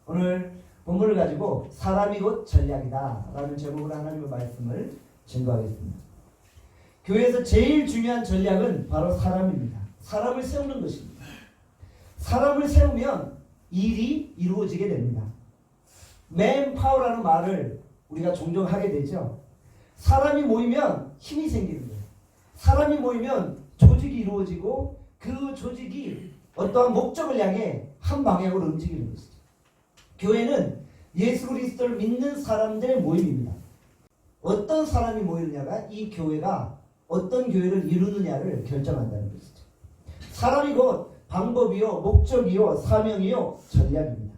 오늘 본문을 가지고 사람이 곧 전략이다 라는 제목으로 하나님의 말씀을 증거하겠습니다. 교회에서 제일 중요한 전략은 바로 사람입니다. 사람을 세우는 것입니다. 사람을 세우면 일이 이루어지게 됩니다. 맨파워라는 말을 우리가 종종 하게 되죠. 사람이 모이면 힘이 생기는 거예요. 사람이 모이면 조직이 이루어지고 그 조직이 어떠한 목적을 향해 한 방향으로 움직이는 것이죠. 교회는 예수 그리스도를 믿는 사람들의 모임입니다. 어떤 사람이 모이느냐가 이 교회가 어떤 교회를 이루느냐를 결정한다는 것이죠. 사람이 곧 방법이요, 목적이요, 사명이요, 전략입니다.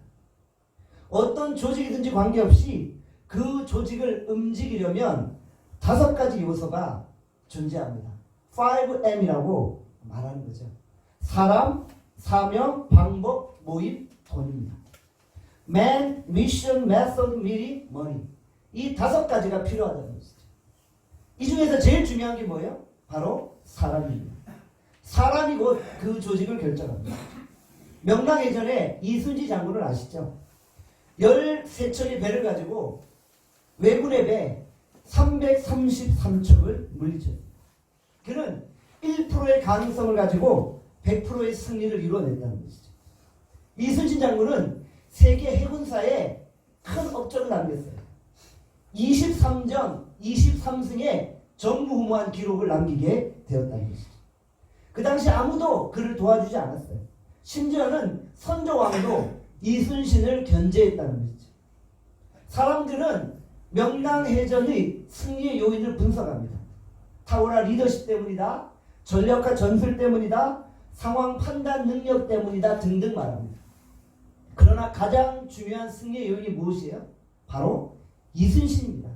어떤 조직이든지 관계없이 그 조직을 움직이려면 5가지 요소가 존재합니다. 5M이라고 말하는 거죠. 사람, 사명, 방법, 모임, 돈입니다. Man, Mission, Method, Meeting, Money. 이 5가지가 필요하다는 것이죠. 이 중에서 제일 중요한 게 뭐예요? 바로 사람입니다. 사람이 곧 그 조직을 결정합니다. 명랑해전에 이순지 장군을 아시죠? 13척의 배를 가지고 왜군의 배 333척을 물리쳤습니다. 그는 1%의 가능성을 가지고 100%의 승리를 이루어냈다는 것이죠. 이순신 장군은 세계 해군사에 큰 업적을 남겼어요. 23전 23승의 전무후무한 기록을 남기게 되었다는 것이죠. 그 당시 아무도 그를 도와주지 않았어요. 심지어는 선조왕도 이순신을 견제했다는 것이죠. 사람들은 명랑해전의 승리의 요인을 분석합니다. 탁월한 리더십 때문이다. 전략과 전술 때문이다. 상황 판단 능력 때문이다. 등등 말합니다. 그러나 가장 중요한 승리의 요인이 무엇이에요? 바로 이순신입니다.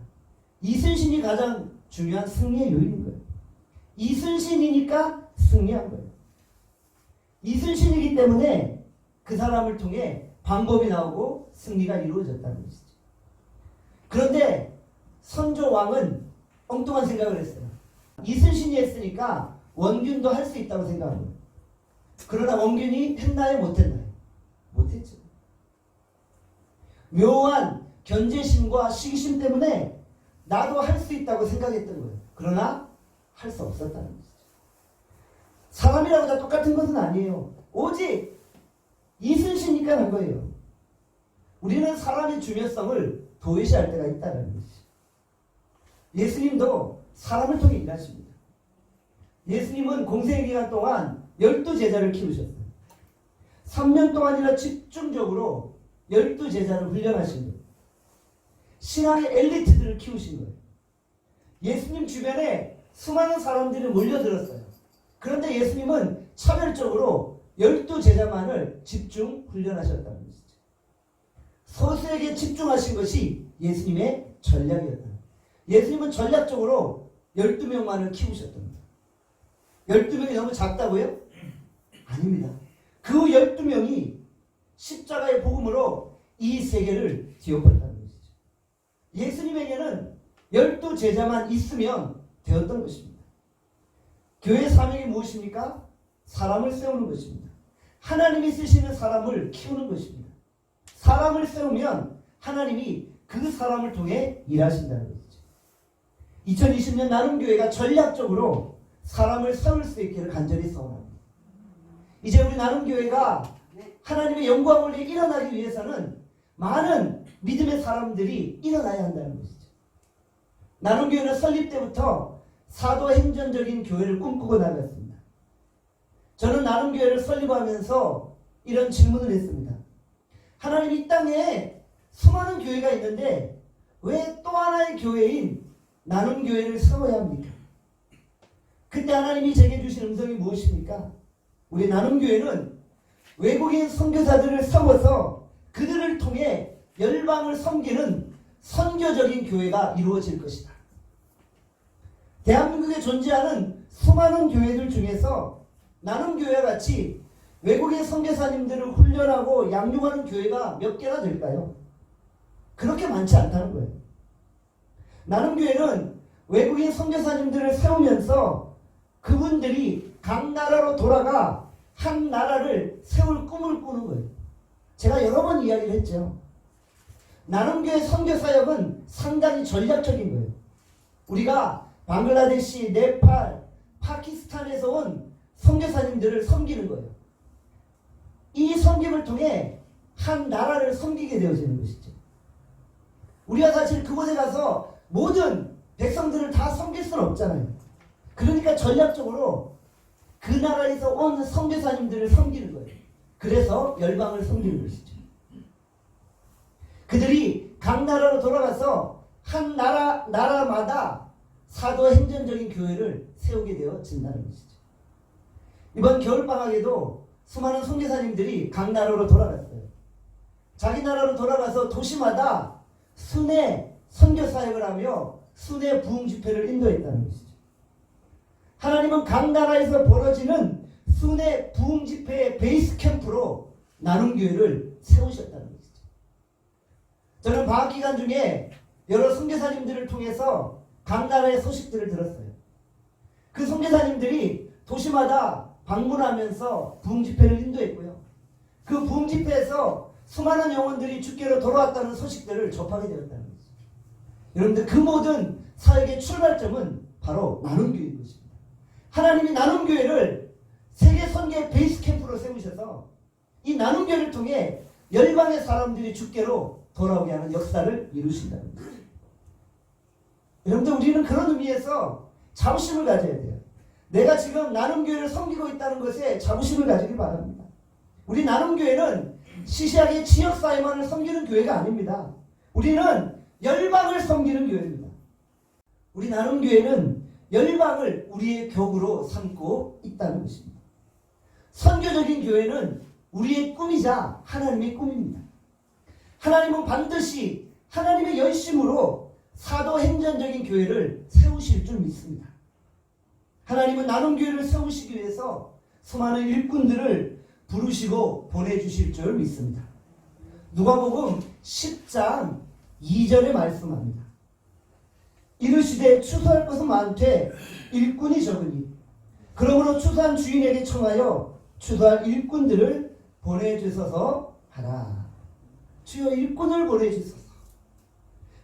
이순신이 가장 중요한 승리의 요인인 거예요. 이순신이니까 승리한 거예요. 이순신이기 때문에 그 사람을 통해 방법이 나오고 승리가 이루어졌다는 것이죠. 그런데 선조왕은 엉뚱한 생각을 했어요. 이순신이 했으니까 원균도 할 수 있다고 생각한 거예요. 그러나 원균이 했나요? 못했나요? 못했죠. 묘한 견제심과 시기심 때문에 나도 할 수 있다고 생각했던 거예요. 그러나 할 수 없었다는 것이죠. 사람이라고 다 똑같은 것은 아니에요. 오직 이순신이니까 한 거예요. 우리는 사람의 중요성을 도외시할 때가 있다는 것이죠. 예수님도 사람을 통해 일하십니다. 예수님은 공생의 기간 동안 12제자를 키우셨어요. 3년 동안이나 집중적으로 12제자를 훈련하신 거예요. 신앙의 엘리트들을 키우신 거예요. 예수님 주변에 수많은 사람들이 몰려들었어요. 그런데 예수님은 차별적으로 12제자만을 집중 훈련하셨다는 것이죠. 소수에게 집중하신 것이 예수님의 전략이었다. 예수님은 전략적으로 12명만을 키우셨던 거예요. 12명이 너무 작다고요? 아닙니다. 그 12명이 십자가의 복음으로 이 세계를 뒤엎었다는 것이죠. 예수님에게는 12제자만 있으면 되었던 것입니다. 교회 사명이 무엇입니까? 사람을 세우는 것입니다. 하나님이 쓰시는 사람을 키우는 것입니다. 사람을 세우면 하나님이 그 사람을 통해 일하신다는 것이죠. 2020년 나눔교회가 전략적으로 사람을 세울 수 있기를 간절히 소원합니다. 이제 우리 나눔교회가 하나님의 영광을 일어나기 위해서는 많은 믿음의 사람들이 일어나야 한다는 것이죠. 나눔교회는 설립 때부터 사도행전적인 교회를 꿈꾸고 나갔습니다. 저는 나눔교회를 설립하면서 이런 질문을 했습니다. 하나님, 이 땅에 수많은 교회가 있는데 왜 또 하나의 교회인 나눔교회를 세워야 합니까? 그때 하나님이 제게 주신 음성이 무엇입니까? 우리 나눔교회는 외국인 선교사들을 세워서 그들을 통해 열방을 섬기는 선교적인 교회가 이루어질 것이다. 대한민국에 존재하는 수많은 교회들 중에서 나눔교회와 같이 외국인 선교사님들을 훈련하고 양육하는 교회가 몇 개나 될까요? 그렇게 많지 않다는 거예요. 나눔교회는 외국인 선교사님들을 세우면서 그분들이 각 나라로 돌아가 한 나라를 세울 꿈을 꾸는 거예요. 제가 여러 번 이야기를 했죠. 나눔교회 선교사역은 상당히 전략적인 거예요. 우리가 방글라데시, 네팔, 파키스탄에서 온 선교사님들을 섬기는 거예요. 이 섬김을 통해 한 나라를 섬기게 되어지는 것이죠. 우리가 사실 그곳에 가서 모든 백성들을 다 섬길 수는 없잖아요. 그러니까 전략적으로 그 나라에서 온 선교사님들을 섬기는 거예요. 그래서 열방을 섬기는 것이죠. 그들이 각 나라로 돌아가서 한 나라마다 사도행전적인 교회를 세우게 되어진다는 것이죠. 이번 겨울방학에도 수많은 선교사님들이 각 나라로 돌아갔어요. 자기 나라로 돌아가서 도시마다 순회 선교사역을 하며 순회 부흥 집회를 인도했다는 것이죠. 하나님은 각 나라에서 벌어지는 순회 부흥 집회의 베이스 캠프로 나눔교회를 세우셨다는 것이죠. 저는 방학 기간 중에 여러 선교사님들을 통해서 각 나라의 소식들을 들었어요. 그 선교사님들이 도시마다 방문하면서 부흥 집회를 인도했고요. 그 부흥 집회에서 수많은 영혼들이 주께로 돌아왔다는 소식들을 접하게 되었다는 것이죠. 여러분들, 그 모든 사역의 출발점은 바로 나눔교회인 것입니다. 하나님이 나눔교회를 세계 선교의 베이스 캠프로 세우셔서 이 나눔교회를 통해 열방의 사람들이 주께로 돌아오게 하는 역사를 이루신다는 거예요. 여러분들, 우리는 그런 의미에서 자부심을 가져야 돼요. 내가 지금 나눔교회를 섬기고 있다는 것에 자부심을 가지기 바랍니다. 우리 나눔교회는 시시하게 지역사회만을 섬기는 교회가 아닙니다. 우리는 열방을 섬기는 교회입니다. 우리 나눔교회는 열방을 우리의 격으로 삼고 있다는 것입니다. 선교적인 교회는 우리의 꿈이자 하나님의 꿈입니다. 하나님은 반드시 하나님의 열심으로 사도행전적인 교회를 세우실 줄 믿습니다. 하나님은 나눔교회를 세우시기 위해서 수많은 일꾼들을 부르시고 보내주실 줄 믿습니다. 누가복음 10장 2절에 말씀합니다. 이르시되 추수할 것은 많되 일꾼이 적으니 그러므로 추수한 주인에게 청하여 추수할 일꾼들을 보내주소서 하라. 주여, 일꾼을 보내주소서.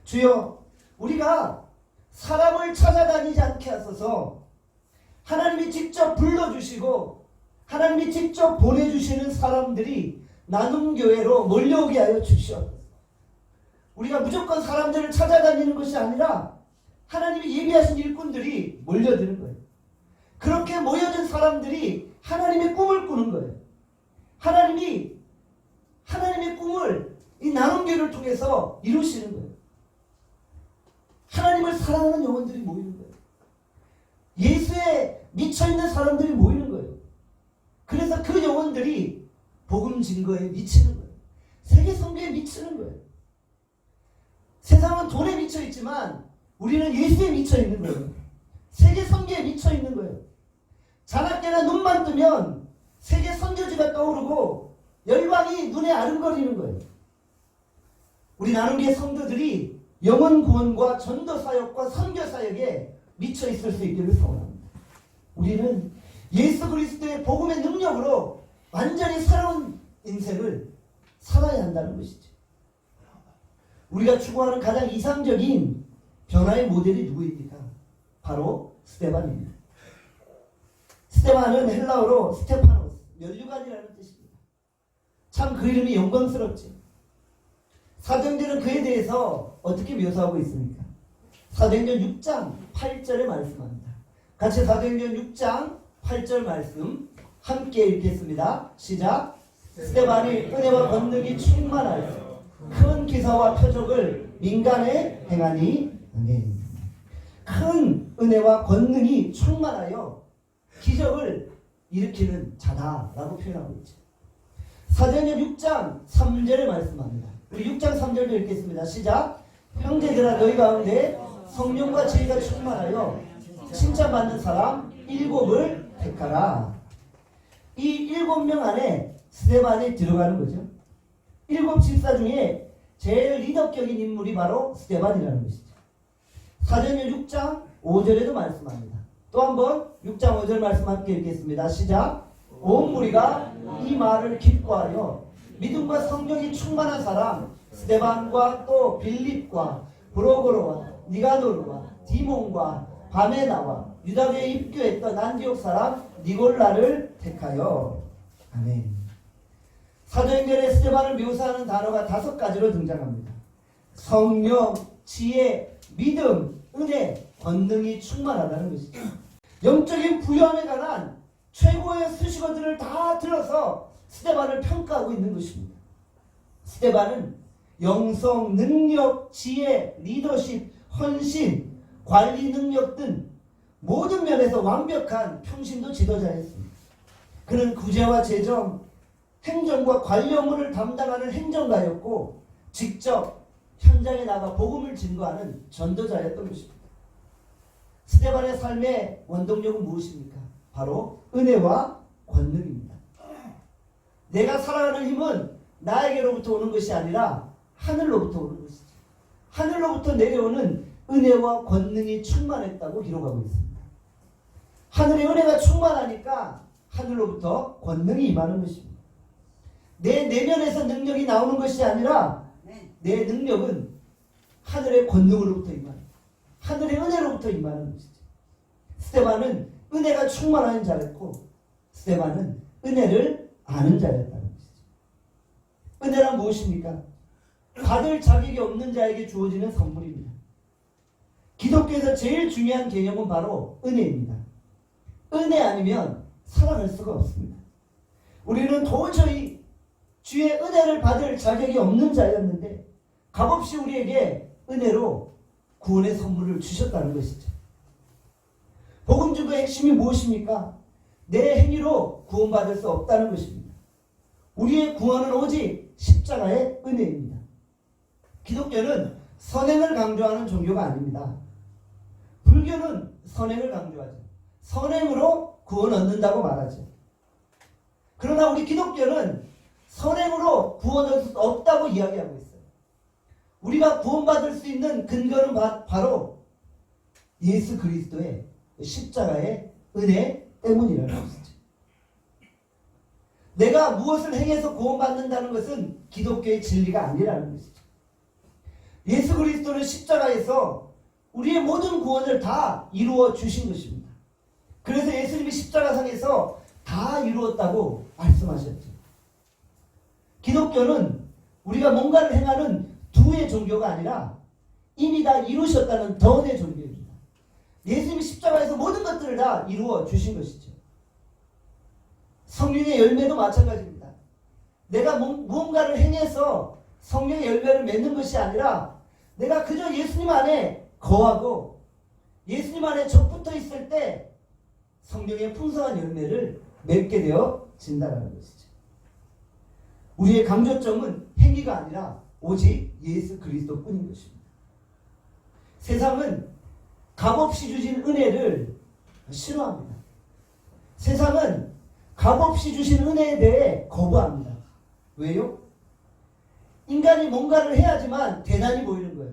주여, 우리가 사람을 찾아다니지 않게 하소서. 하나님이 직접 불러주시고 하나님이 직접 보내주시는 사람들이 나눔교회로 몰려오게 하여 주시옵소서. 우리가 무조건 사람들을 찾아다니는 것이 아니라 하나님이 예비하신 일꾼들이 몰려드는 거예요. 그렇게 모여든 사람들이 하나님의 꿈을 꾸는 거예요. 하나님이 하나님의 꿈을 이 나눔교회를 통해서 이루시는 거예요. 하나님을 사랑하는 영혼들이 모이는 거예요. 예수에 미쳐있는 사람들이 모이는 거예요. 그래서 그 영혼들이 복음 증거에 미치는 거예요. 세계 선교에 미치는 거예요. 세상은 돈에 미쳐 있지만 우리는 예수에 미쳐 있는 거예요. 세계 선교에 미쳐 있는 거예요. 자나깨나 눈만 뜨면 세계 선교지가 떠오르고 열방이 눈에 아른거리는 거예요. 우리 나눔교회 성도들이 영혼 구원과 전도 사역과 선교 사역에 미쳐 있을 수 있기를 소원합니다. 우리는 예수 그리스도의 복음의 능력으로 완전히 새로운 인생을 살아야 한다는 것이죠. 우리가 추구하는 가장 이상적인 변화의 모델이 누구입니까? 바로 스데반입니다. 스데반은 헬라어로 스테파노스, 면류관이라는 뜻입니다. 참 그 이름이 영광스럽죠. 사도행전은 그에 대해서 어떻게 묘사하고 있습니까? 사도행전 6장 8절에 말씀합니다. 같이 사도행전 6장 8절 말씀 함께 읽겠습니다. 시작. 스데반이 은혜와 권능이 충만하여 큰 기사와 표적을 민간에 행하니 아멘. 큰 은혜와 권능이 충만하여 기적을 일으키는 자다라고 표현하고 있죠. 사도행전 6장 3절에 말씀합니다. 우리 6장 3절도 읽겠습니다. 시작. 형제들아, 너희 가운데 성령과 지혜가 충만하여 칭찬받는 사람 7을 택하라. 이 7명 안에 스데반이 들어가는 거죠. 7 집사 중에 제일 리더격인 인물이 바로 스데반이라는 것이죠. 사도행전 6장 5절에도 말씀합니다. 또 한번 6장 5절 말씀 함께 읽겠습니다. 시작. 온 무리가 이 말을 기뻐하여 믿음과 성령이 충만한 사람 스데반과 또 빌립과 브로고로와 니가노르와 디몬과 바메나와 유다교에 입교했던 안디옥 사람 니골라를 택하여. 아멘. 사도행전에 스데반을 묘사하는 단어가 5가지로 등장합니다. 성령, 지혜, 믿음, 은혜, 권능이 충만하다는 것이죠. 영적인 부여함에 관한 최고의 수식어들을 다 들어서 스데반을 평가하고 있는 것입니다. 스데반은 영성, 능력, 지혜, 리더십, 헌신, 관리 능력 등 모든 면에서 완벽한 평신도 지도자였습니다. 그는 구제와 재정, 행정과 관리 업무를 담당하는 행정가였고 직접 현장에 나가 복음을 증거하는 전도자였던 것입니다. 스데반의 삶의 원동력은 무엇입니까? 바로 은혜와 권능입니다. 내가 살아가는 힘은 나에게로부터 오는 것이 아니라 하늘로부터 오는 것이죠. 하늘로부터 내려오는 은혜와 권능이 충만했다고 기록하고 있습니다. 하늘의 은혜가 충만하니까 하늘로부터 권능이 임하는 것입니다. 내 내면에서 능력이 나오는 것이 아니라 내 능력은 하늘의 권능으로부터 임하는, 하늘의 은혜로부터 임하는 것이죠. 스데반은 은혜가 충만한 자였고 스데반은 은혜를 아는 자였다는 것이죠. 은혜란 무엇입니까? 받을 자격이 없는 자에게 주어지는 선물입니다. 기독교에서 제일 중요한 개념은 바로 은혜입니다. 은혜 아니면 살아갈 수가 없습니다. 우리는 도저히 주의 은혜를 받을 자격이 없는 자였는데 값없이 우리에게 은혜로 구원의 선물을 주셨다는 것이죠. 복음 증거의 핵심이 무엇입니까? 내 행위로 구원받을 수 없다는 것입니다. 우리의 구원은 오직 십자가의 은혜입니다. 기독교는 선행을 강조하는 종교가 아닙니다. 불교는 선행을 강조하죠. 선행으로 구원 얻는다고 말하죠. 그러나 우리 기독교는 선행으로 구원 얻을 수 없다고 이야기하고 있어요. 우리가 구원받을 수 있는 근거는 바로 예수 그리스도의 십자가의 은혜 때문이라는 것이죠. 내가 무엇을 행해서 구원받는다는 것은 기독교의 진리가 아니라는 것이죠. 예수 그리스도는 십자가에서 우리의 모든 구원을 다 이루어 주신 것입니다. 그래서 예수님이 십자가상에서 다 이루었다고 말씀하셨죠. 기독교는 우리가 뭔가를 행하는 두의 종교가 아니라 이미 다 이루셨다는 덧의 종교입니다. 예수님이 십자가에서 모든 것들을 다 이루어 주신 것이죠. 성령의 열매도 마찬가지입니다. 내가 무언가를 행해서 성령의 열매를 맺는 것이 아니라 내가 그저 예수님 안에 거하고 예수님 안에 적붙어 있을 때 성령의 풍성한 열매를 맺게 되어진다는 것이죠. 우리의 강조점은 행위가 아니라 오직 예수 그리스도뿐인 것입니다. 세상은 값없이 주신 은혜를 싫어합니다. 세상은 값없이 주신 은혜에 대해 거부합니다. 왜요? 인간이 뭔가를 해야지만 대단히 보이는 거예요.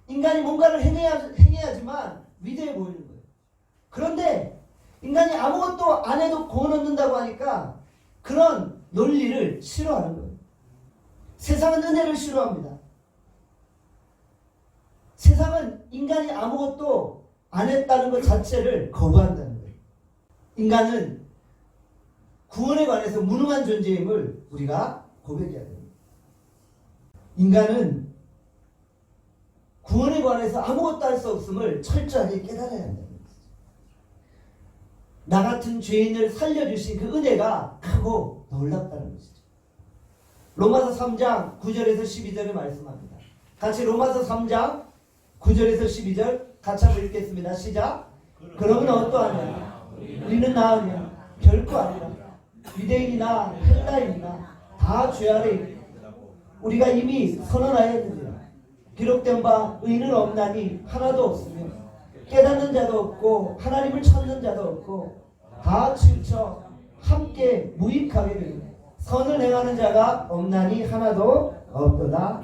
인간이 뭔가를 행해야지만 위대해 보이는 거예요. 그런데 인간이 아무것도 안 해도 구원 얻는다고 하니까 그런 논리를 싫어하는 거예요. 세상은 은혜를 싫어합니다. 세상은 인간이 아무것도 안 했다는 것 자체를 거부한다는 거예요. 인간은 구원에 관해서 무능한 존재임을 우리가 고백해야 됩니다. 인간은 구원에 관해서 아무것도 할 수 없음을 철저하게 깨달아야 한다는 거예요. 나 같은 죄인을 살려주신 그 은혜가 크고 놀랍다는 것이죠. 로마서 3장 9절에서 12절에 말씀합니다. 같이 로마서 3장 9절에서 12절 같이 한번 읽겠습니다. 시작. 그러면 어떠하냐? 우리는 나으냐? 결코 아니라. 유대인이나 헬라인이나 다 죄 아래 있고 우리가 이미 선언하였느니라. 기록된 바 의는 없나니 하나도 없으며 깨닫는 자도 없고 하나님을 찾는 자도 없고 다 치우쳐 함께 무익하게 되고 선을 행하는 자가 없나니 하나도 없도다.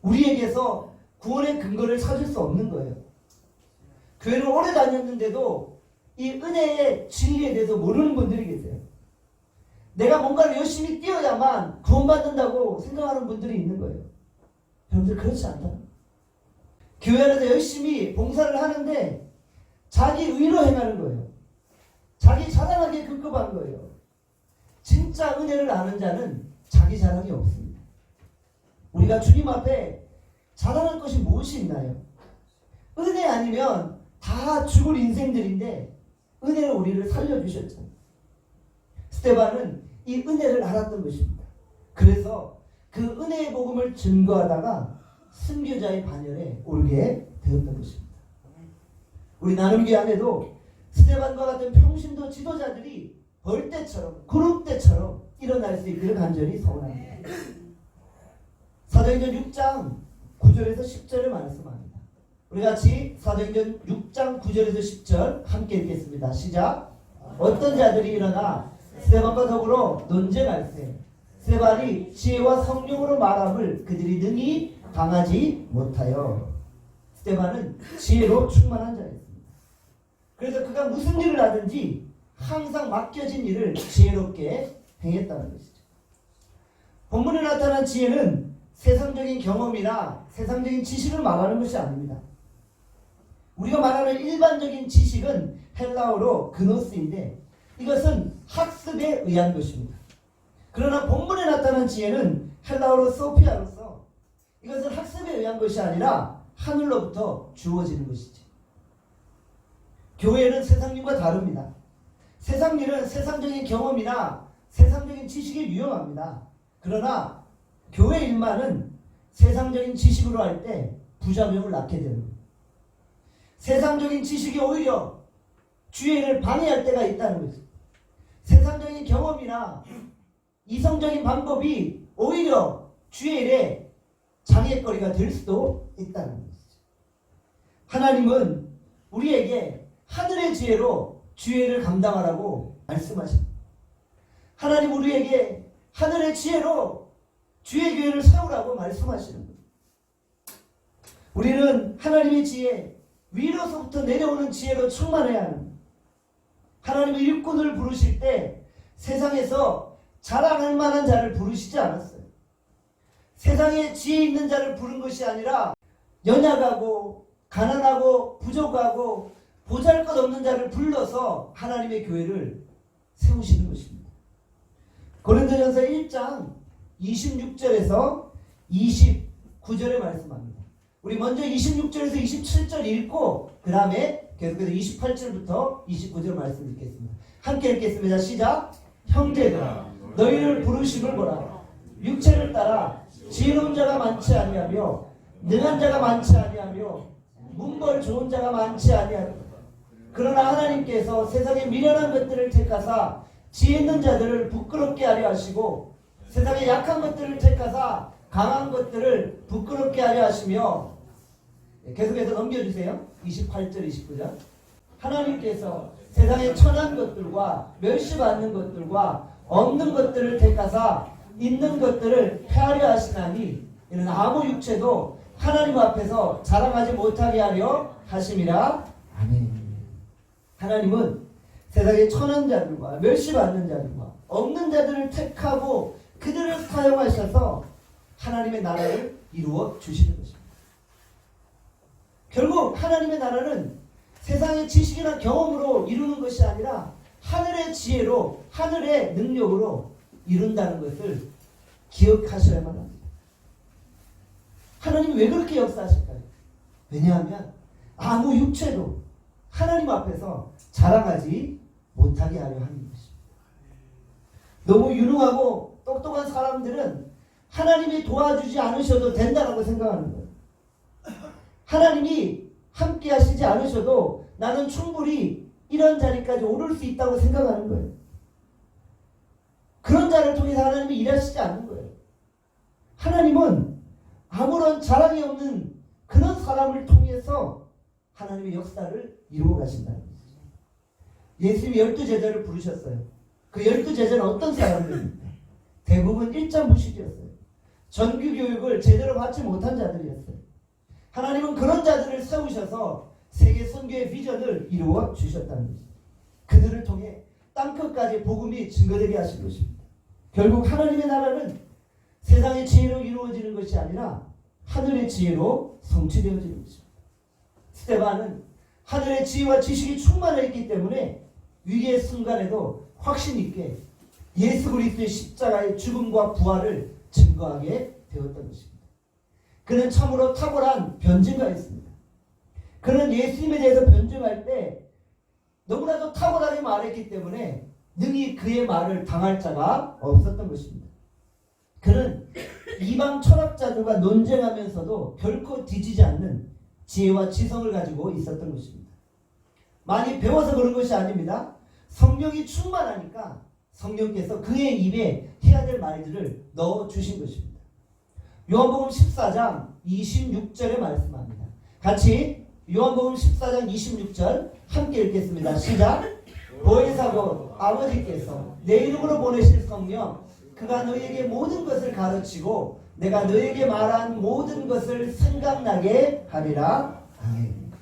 우리에게서 구원의 근거를 찾을 수 없는 거예요. 교회를 오래 다녔는데도 이 은혜의 진리에 대해서 모르는 분들이 계세요. 내가 뭔가를 열심히 뛰어야만 구원받는다고 생각하는 분들이 있는 거예요. 여러분들 그렇지 않다. 교회 안에서 열심히 봉사를 하는데 자기 의로 행하는 거예요. 자기 자랑하기에 급급한 거예요. 진짜 은혜를 아는 자는 자기 자랑이 없습니다. 우리가 주님 앞에 자랑할 것이 무엇이 있나요? 은혜 아니면 다 죽을 인생들인데 은혜로 우리를 살려주셨잖아요. 스데반은 이 은혜를 알았던 것입니다. 그래서 그 은혜의 복음을 증거하다가 순교자의 반열에 오르게 되었던 것입니다. 우리 나눔교회 안에도 스데반과 같은 평신도 지도자들이 벌떼처럼 구름대처럼 일어날 수 있기를 간절히 소원합니다. 사도행전 6장 9절에서 10절을 말씀합니다. 우리 같이 사도행전 6장 9절에서 10절 함께 읽겠습니다. 시작. 어떤 자들이 일어나 스데반과 더불어 논쟁할세. 스데반이 지혜와 성령으로 말함을 그들이 능히 당하지 못하여. 스데반은 지혜로 충만한 자였습니다. 그래서 그가 무슨 일을 하든지 항상 맡겨진 일을 지혜롭게 행했다는 것이죠. 본문에 나타난 지혜는 세상적인 경험이나 세상적인 지식을 말하는 것이 아닙니다. 우리가 말하는 일반적인 지식은 헬라어로 그노스인데 이것은 학습에 의한 것입니다. 그러나 본문에 나타난 지혜는 헬라어로 소피아로서 이것은 학습에 의한 것이 아니라 하늘로부터 주어지는 것이죠. 교회는 세상 일과 다릅니다. 세상 일은 세상적인 경험이나 세상적인 지식에 유용합니다. 그러나 교회 일만은 세상적인 지식으로 할 때 부작용을 낳게 되는 겁니다. 세상적인 지식이 오히려 주의 일을 방해할 때가 있다는 거죠. 세상적인 경험이나 이성적인 방법이 오히려 주의 일에 장애거리가 될 수도 있다는 것이죠. 하나님은 우리에게 하늘의 지혜로 주의 일을 감당하라고 말씀하십니다. 하나님 우리에게 하늘의 지혜로 주의 교회를 세우라고 말씀하시는 거예요. 우리는 하나님의 지혜, 위로서부터 내려오는 지혜로 충만해야 합니다. 하나님의 일꾼을 부르실 때 세상에서 자랑할 만한 자를 부르시지 않았어요. 세상에 지혜 있는 자를 부른 것이 아니라 연약하고 가난하고 부족하고 보잘것없는 자를 불러서 하나님의 교회를 세우시는 것입니다. 고린도전서 1장 26절에서 29절에 말씀합니다. 우리 먼저 26절에서 27절 읽고 그 다음에 계속해서 28절부터 29절 말씀 읽겠습니다. 함께 읽겠습니다. 시작. 형제들아 너희를 부르심을 보라. 육체를 따라 지혜로운 자가 많지 아니하며 능한 자가 많지 아니하며 문벌 좋은 자가 많지 아니하며 그러나 하나님께서 세상의 미련한 것들을 택하사 지혜 있는 자들을 부끄럽게 하려 하시고 세상의 약한 것들을 택하사 강한 것들을 부끄럽게 하려 하시며 계속해서 넘겨주세요. 28절 29절 하나님께서 세상의 천한 것들과 멸시받는 것들과 없는 것들을 택하사 있는 것들을 폐하려 하시나니 이는 아무 육체도 하나님 앞에서 자랑하지 못하게 하려 하심이라. 아멘. 하나님은 세상의 천한 자들과 멸시받는 자들과 없는 자들을 택하고 그들을 사용하셔서 하나님의 나라를 이루어 주시는 것입니다. 결국 하나님의 나라는 세상의 지식이나 경험으로 이루는 것이 아니라 하늘의 지혜로 하늘의 능력으로 이룬다는 것을 기억하셔야만 합니다. 하나님이 왜 그렇게 역사하실까요? 왜냐하면 아무 육체도 하나님 앞에서 자랑하지 못하게 하려 하는 것입니다. 너무 유능하고 똑똑한 사람들은 하나님이 도와주지 않으셔도 된다고 생각하는 거예요. 하나님이 함께 하시지 않으셔도 나는 충분히 이런 자리까지 오를 수 있다고 생각하는 거예요. 그런 자를 통해서 하나님이 일하시지 않는 거예요. 하나님은 아무런 자랑이 없는 그런 사람을 통해서 하나님의 역사를 이루어 가신다는 거죠. 예수님이 12제자를 부르셨어요. 그 12제자는 어떤 사람들입니까? 대부분 일자 무식이었어요. 전교 교육을 제대로 받지 못한 자들이었어요. 하나님은 그런 자들을 세우셔서 세계 선교의 비전을 이루어 주셨다는 것입니다. 그들을 통해 땅끝까지 복음이 증거되게 하신 것입니다. 결국 하나님의 나라는 세상의 지혜로 이루어지는 것이 아니라 하늘의 지혜로 성취되어지는 것입니다. 스데반은 하늘의 지혜와 지식이 충만해 있기 때문에 위기의 순간에도 확신 있게 예수 그리스도의 십자가의 죽음과 부활을 증거하게 되었던 것입니다. 그는 참으로 탁월한 변증가였습니다. 그는 예수님에 대해서 변증할 때 너무나도 탁월하게 말했기 때문에 능히 그의 말을 당할 자가 없었던 것입니다. 그는 이방 철학자들과 논쟁하면서도 결코 뒤지지 않는 지혜와 지성을 가지고 있었던 것입니다. 많이 배워서 그런 것이 아닙니다. 성령이 충만하니까 성령께서 그의 입에 해야 될 말들을 넣어주신 것입니다. 요한복음 14장 26절에 말씀합니다. 같이 요한복음 14장 26절 함께 읽겠습니다. 시작. 보혜사고 아버지께서 내 이름으로 보내실 성령 그가 너희에게 모든 것을 가르치고 내가 너희에게 말한 모든 것을 생각나게 하리라. 아멘.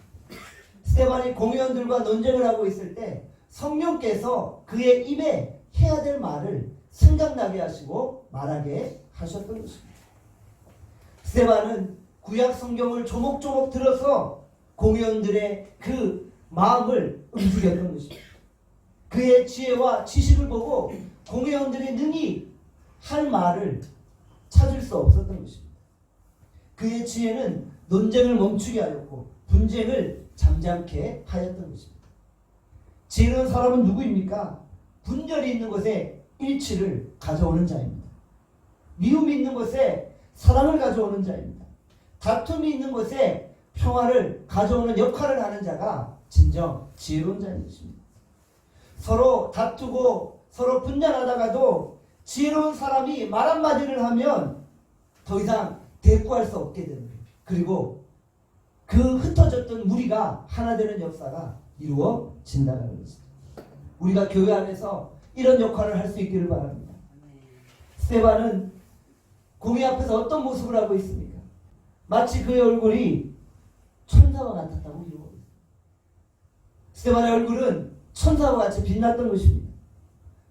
스데반이 공회원들과 논쟁을 하고 있을 때 성령께서 그의 입에 해야 될 말을 생각나게 하시고 말하게 하셨던 것입니다. 스데반은 구약 성경을 조목조목 들어서 공회원들의 그 마음을 움직였던 것입니다. 그의 지혜와 지식을 보고 공회원들이 능히 할 말을 찾을 수 없었던 것입니다. 그의 지혜는 논쟁을 멈추게 하였고 분쟁을 잠잠케 하였던 것입니다. 지혜로운 사람은 누구입니까? 분열이 있는 곳에 일치를 가져오는 자입니다. 미움이 있는 곳에 사랑을 가져오는 자입니다. 다툼이 있는 곳에 평화를 가져오는 역할을 하는 자가 진정 지혜로운 자인 것입니다. 서로 다투고 서로 분열하다가도 지혜로운 사람이 말 한마디를 하면 더 이상 대꾸할 수 없게 되는 거예요. 그리고 그 흩어졌던 무리가 하나 되는 역사가 이루어진다는 것입니다. 우리가 교회 안에서 이런 역할을 할 수 있기를 바랍니다. 스데반은 공회 앞에서 어떤 모습을 하고 있습니까? 마치 그의 얼굴이 천사와 같았다고 이루어집니다. 스데반의 얼굴은 천사와 같이 빛났던 것입니다.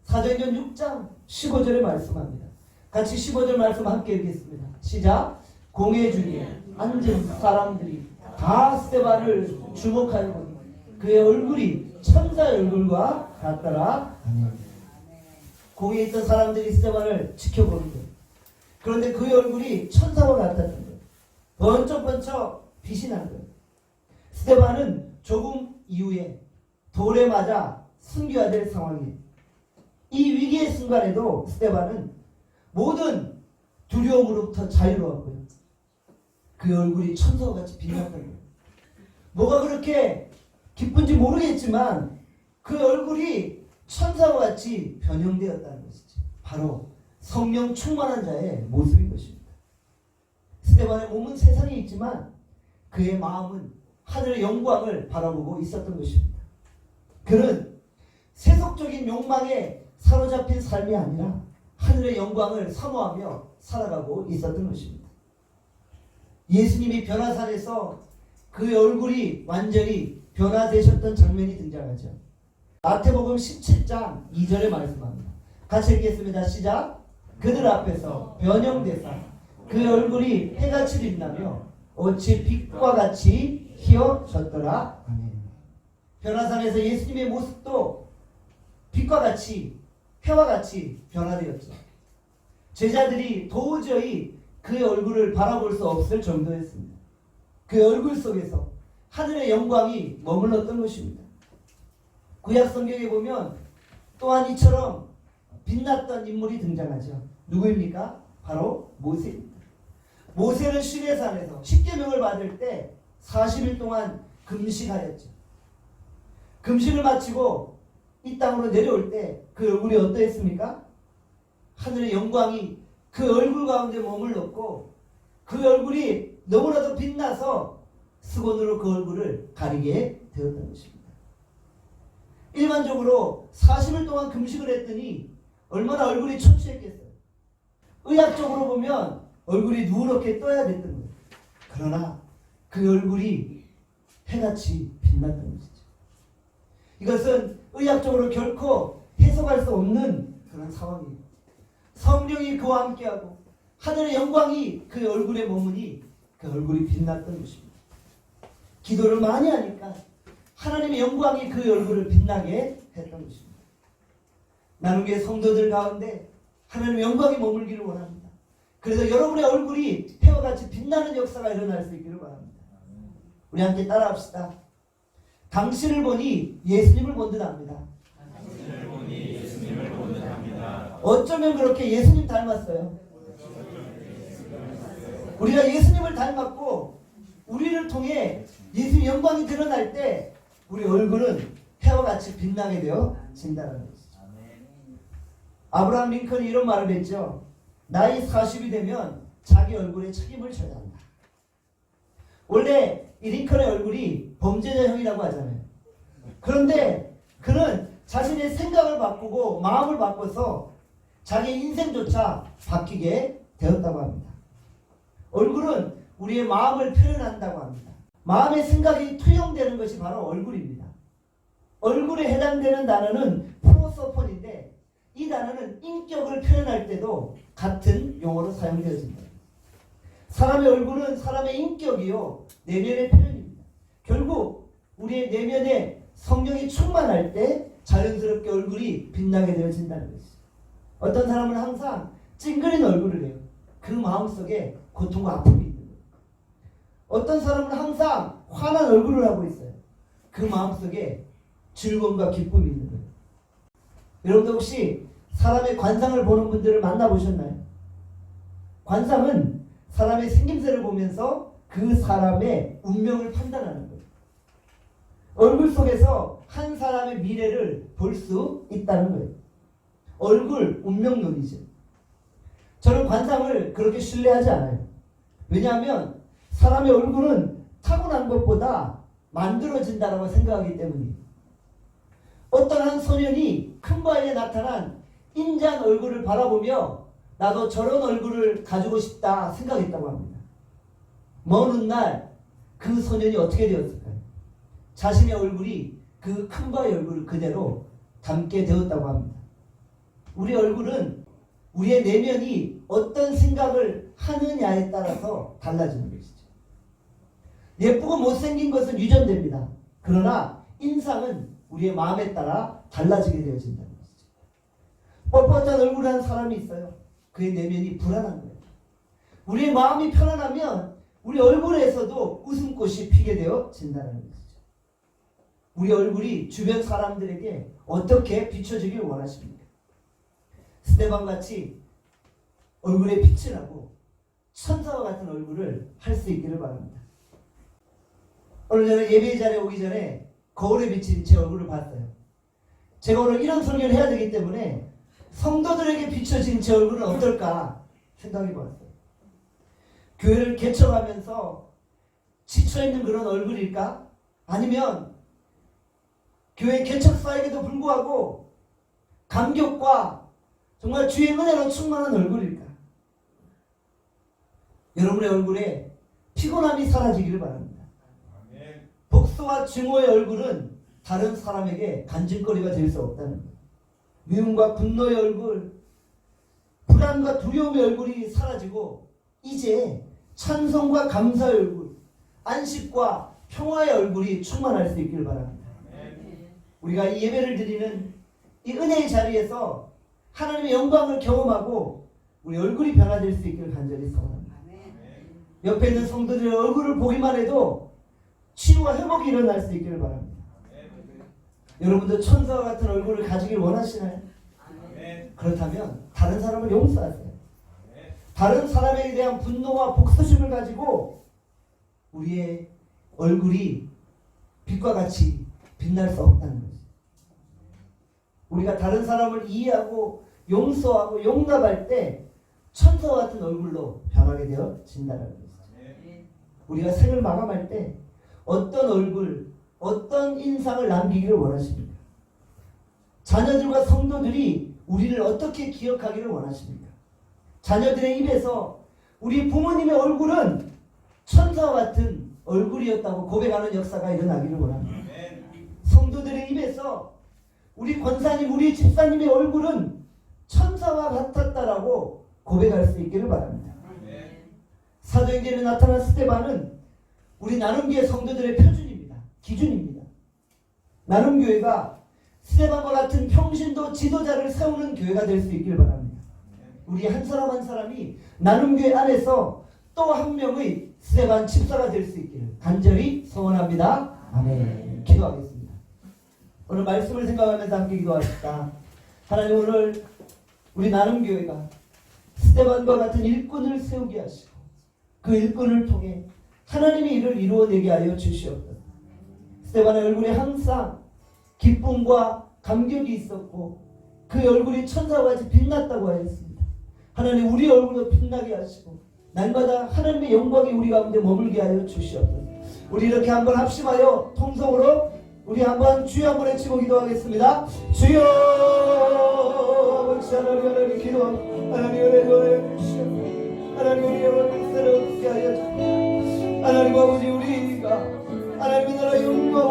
사도행전 6장 15절에 말씀합니다. 같이 15절 말씀 함께 읽겠습니다. 시작. 공회 중에 앉은 사람들이 다 스데반을 주목하여 보니 그의 얼굴이 천사의 얼굴과 같더라. 아멘. 공회에 있던 사람들이 스데반을 지켜보는 거예요. 그런데 그의 얼굴이 천사와 같았던 거예요. 번쩍번쩍 빛이 난 거예요. 스데반은 조금 이후에 돌에 맞아 순교해야 될 상황이에요. 이 위기의 순간에도 스데반은 모든 두려움으로부터 자유로웠고요. 그 얼굴이 천사와 같이 빛났던 거예요. 뭐가 그렇게 기쁜지 모르겠지만 그 얼굴이 천사와 같이 변형되었다는 것이지. 바로 성령 충만한 자의 모습인 것입니다. 스데반의 몸은 세상에 있지만 그의 마음은 하늘의 영광을 바라보고 있었던 것입니다. 그는 세속적인 욕망에 사로잡힌 삶이 아니라 하늘의 영광을 사모하며 살아가고 있었던 것입니다. 예수님이 변화산에서 그의 얼굴이 완전히 변화되셨던 장면이 등장하죠. 마태복음 17장 2절에 말씀합니다. 같이 읽겠습니다. 시작. 그들 앞에서 변형되사 그의 얼굴이 해같이 빛나며 어찌 빛과 같이 희어졌더라. 아멘. 변화산에서 예수님의 모습도 빛과 같이 해와 같이 변화되었죠. 제자들이 도저히 그의 얼굴을 바라볼 수 없을 정도였습니다. 그의 얼굴 속에서 하늘의 영광이 머물렀던 것입니다. 구약 성경에 보면 또한 이처럼 빛났던 인물이 등장하죠. 누구입니까? 바로 모세입니다. 모세는 시내산에서 십계명을 받을 때 40일 동안 금식하였죠. 금식을 마치고 이 땅으로 내려올 때 그 얼굴이 어떠했습니까? 하늘의 영광이 그 얼굴 가운데 머물렀고 그 얼굴이 너무나도 빛나서 수건으로 그 얼굴을 가리게 되었던 것입니다. 일반적으로 40일 동안 금식을 했더니 얼마나 얼굴이 초췌했겠어요. 의학적으로 보면 얼굴이 누렇게 떠야 됐던 거예요. 그러나 그 얼굴이 해같이 빛났던 것이죠. 이것은 의학적으로 결코 해석할 수 없는 그런 상황이에요. 성령이 그와 함께하고 하늘의 영광이 그 얼굴에 머무니 그 얼굴이 빛났던 것입니다. 기도를 많이 하니까 하나님의 영광이 그 얼굴을 빛나게 했던 것입니다. 나누교회 성도들 가운데 하나님의 영광이 머물기를 원합니다. 그래서 여러분의 얼굴이 해와 같이 빛나는 역사가 일어날 수 있기를 바랍니다. 우리 함께 따라합시다. 당신을 보니 예수님을 본 듯 합니다. 어쩌면 그렇게 예수님 닮았어요. 우리가 예수님을 닮았고 우리를 통해 예수의 영광이 드러날 때 우리 얼굴은 해와 같이 빛나게 되어진다는 것이죠. 아브라함 링컨이 이런 말을 했죠. 나이 40이 되면 자기 얼굴에 책임을 져야 한다. 원래 이 링컨의 얼굴이 범죄자형이라고 하잖아요. 그런데 그는 자신의 생각을 바꾸고 마음을 바꿔서 자기 인생조차 바뀌게 되었다고 합니다. 얼굴은 우리의 마음을 표현한다고 합니다. 마음의 생각이 투영되는 것이 바로 얼굴입니다. 얼굴에 해당되는 단어는 프로소폰인데 이 단어는 인격을 표현할 때도 같은 용어로 사용되어집니다. 사람의 얼굴은 사람의 인격이요 내면의 표현입니다. 결국 우리의 내면에 성령이 충만할 때 자연스럽게 얼굴이 빛나게 되어진다는 것이죠. 어떤 사람은 항상 찡그린 얼굴을 해요. 그 마음속에 고통과 아픔이 있는 거예요. 어떤 사람은 항상 환한 얼굴을 하고 있어요. 그 마음속에 즐거움과 기쁨이 있는 거예요. 여러분도 혹시 사람의 관상을 보는 분들을 만나보셨나요? 관상은 사람의 생김새를 보면서 그 사람의 운명을 판단하는 거예요. 얼굴 속에서 한 사람의 미래를 볼 수 있다는 거예요. 얼굴 운명론이죠. 저는 관상을 그렇게 신뢰하지 않아요. 왜냐하면 사람의 얼굴은 타고난 것보다 만들어진다고 생각하기 때문이에요. 어떤 한 소년이 큰 바위에 나타난 인자한 얼굴을 바라보며 나도 저런 얼굴을 가지고 싶다 생각했다고 합니다. 먼 훗날 그 소년이 어떻게 되었을까요? 자신의 얼굴이 그 큰 바위 얼굴을 그대로 담게 되었다고 합니다. 우리 얼굴은 우리의 내면이 어떤 생각을 하느냐에 따라서 달라지는 것이죠. 예쁘고 못생긴 것은 유전됩니다. 그러나 인상은 우리의 마음에 따라 달라지게 되어진다는 것이죠. 뻣뻣한 얼굴을 한 사람이 있어요. 그의 내면이 불안한 거예요. 우리의 마음이 편안하면 우리 얼굴에서도 웃음꽃이 피게 되어진다는 것이죠. 우리 얼굴이 주변 사람들에게 어떻게 비춰지길 원하십니까? 스테반같이 얼굴에 빛이 나고 천사와 같은 얼굴을 할 수 있기를 바랍니다. 오늘 저는 예배 자리에 오기 전에 거울에 비친 제 얼굴을 봤어요. 제가 오늘 이런 설교를 해야 되기 때문에 성도들에게 비춰진 제 얼굴은 어떨까 생각해 보았어요. 교회를 개척하면서 지쳐있는 그런 얼굴일까? 아니면 교회 개척사에게도 불구하고 감격과 정말 주의 은혜로 충만한 얼굴일까? 여러분의 얼굴에 피곤함이 사라지기를 바랍니다. 복수와 증오의 얼굴은 다른 사람에게 간증거리가 될 수 없다는 거예요. 미움과 분노의 얼굴, 불안과 두려움의 얼굴이 사라지고 이제 찬송과 감사의 얼굴, 안식과 평화의 얼굴이 충만할 수 있기를 바랍니다. 우리가 이 예배를 드리는 이 은혜의 자리에서 하나님의 영광을 경험하고 우리 얼굴이 변화될 수 있기를 간절히 소원합니다. 옆에 있는 성도들의 얼굴을 보기만 해도 치유와 회복이 일어날 수 있기를 바랍니다. 여러분도 천사와 같은 얼굴을 가지길 원하시나요? 그렇다면 다른 사람을 용서하세요. 다른 사람에 대한 분노와 복수심을 가지고 우리의 얼굴이 빛과 같이 빛날 수 없다는 거죠. 우리가 다른 사람을 이해하고 용서하고 용납할 때 천사와 같은 얼굴로 변하게 되어진다는 거죠. 우리가 생을 마감할 때 어떤 얼굴, 어떤 인상을 남기기를 원하십니까? 자녀들과 성도들이 우리를 어떻게 기억하기를 원하십니까? 자녀들의 입에서 우리 부모님의 얼굴은 천사와 같은 얼굴이었다고 고백하는 역사가 일어나기를 원합니다. 성도들의 입에서 우리 권사님, 우리 집사님의 얼굴은 천사와 같았다라고 고백할 수 있기를 바랍니다. 사도행전에 나타난 스데반은 우리 나눔교회 성도들의 표준입니다. 기준입니다. 나눔교회가 스데반과 같은 평신도 지도자를 세우는 교회가 될 수 있기를 바랍니다. 우리 한 사람 한 사람이 나눔교회 안에서 또 한 명의 스데반 집사가 될 수 있기를 간절히 소원합니다. 아멘. 기도하겠습니다. 오늘 말씀을 생각하면서 함께 기도합시다. 하나님, 오늘 우리 나눔교회가 스데반과 같은 일꾼을 세우게 하시고 그 일꾼을 통해 하나님의 일을 이루어내게 하여 주시옵소서. 스데반의 얼굴에 항상 기쁨과 감격이 있었고 그 얼굴이 천사와 같이 빛났다고 하였습니다. 하나님, 우리 얼굴도 빛나게 하시고 날마다 하나님의 영광이 우리 가운데 머물게 하여 주시옵소서. 우리 이렇게 한번 합심하여 통성으로 우리 한번 주여 한번 외치고 기도하겠습니다. 주여, 아버지 하나님 기도합니다. 하나님 은혜를 주시옵소서. 하나님 우리의 얼굴을 새롭게 하여 주옵소서. 하나님 아버지, 우리가 하나님의 나라의 영광